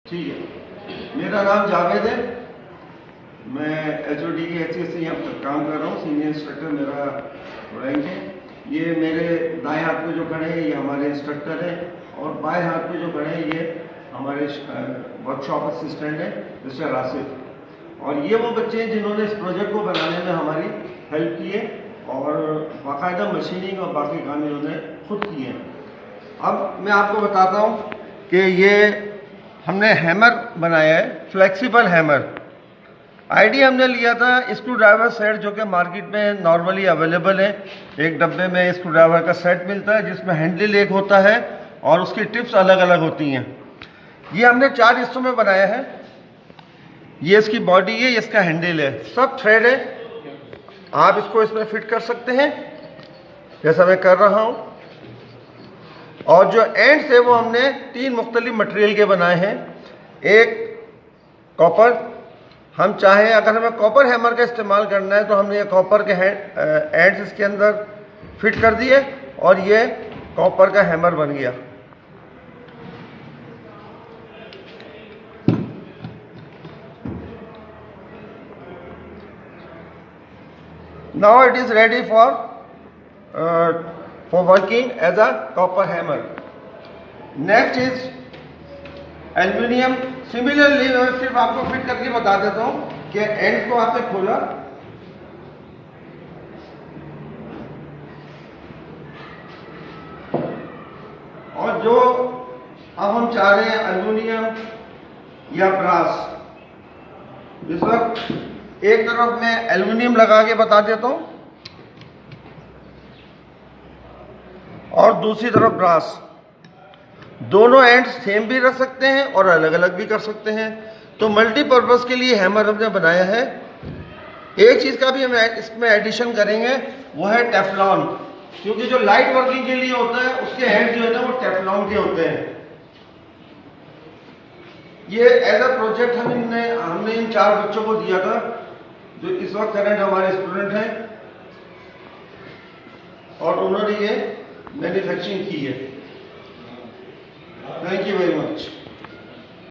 ठीक है, मेरा नाम जावेद है। मैं HOD की हैसियत से यहाँ पर काम कर रहा हूँ। सीनियर इंस्ट्रक्टर मेरा रैंक है। ये मेरे दाएं हाथ में जो खड़े हैं ये हमारे इंस्ट्रक्टर हैं, और बाएं हाथ में जो खड़े हैं ये हमारे वर्कशॉप असिस्टेंट हैं मिस्टर आसिफ। और ये वो बच्चे हैं जिन्होंने इस प्रोजेक्ट को बनाने में हमारी हेल्प की है, और बाकायदा मशीनिंग और बाकी काम इन्होंने खुद किए हैं। अब मैं आपको बताता हूँ कि ये हमने हैमर बनाया है, फ्लेक्सिबल हैमर। आइडिया हमने लिया था स्क्रू ड्राइवर सेट जो कि मार्केट में नॉर्मली अवेलेबल है। एक डब्बे में स्क्रू ड्राइवर का सेट मिलता है जिसमें हैंडल एक होता है और उसकी टिप्स अलग अलग होती हैं। ये हमने 4 हिस्सों में बनाया है। ये इसकी बॉडी है, ये इसका हैंडल है, सब थ्रेड है। आप इसको इसमें फिट कर सकते हैं जैसा मैं कर रहा हूँ। और जो एंड्स है वो हमने 3 मुख्तलिफ मटेरियल के बनाए हैं। एक कॉपर, हम चाहें अगर हमें कॉपर हैमर का इस्तेमाल करना है तो हमने ये कॉपर के एंड्स इसके अंदर फिट कर दिए और ये कॉपर का हैमर बन गया। Now it is ready for working as a copper hammer. Next is aluminium. Similarly मैं सिर्फ आपको फिट करके बता देता हूँ कि एंड को आपने खोला और जो अब हम चाह रहे हैं एल्यूमिनियम या ब्रास, इस वक्त एक तरफ मैं एल्यूमिनियम लगा के बता देता हूँ और दूसरी तरफ ब्रास। दोनों एंड्स सेम भी रख सकते हैं और अलग अलग भी कर सकते हैं। तो मल्टीपर्पज़ के लिए हैमर हमने बनाया है। एक चीज़ का भी हम इसमें एडिशन करेंगे, वो है टेफलॉन, क्योंकि जो लाइट वर्किंग के लिए होता है उसके एंड जो है ना वो टेफलॉन के होते हैं। ये एज अ प्रोजेक्ट हमने इन 4 बच्चों को दिया था जो इस वक्त करंट हमारे स्टूडेंट हैं, और उन्होंने ये मैन्युफैक्चरिंग की है। Thank you very much.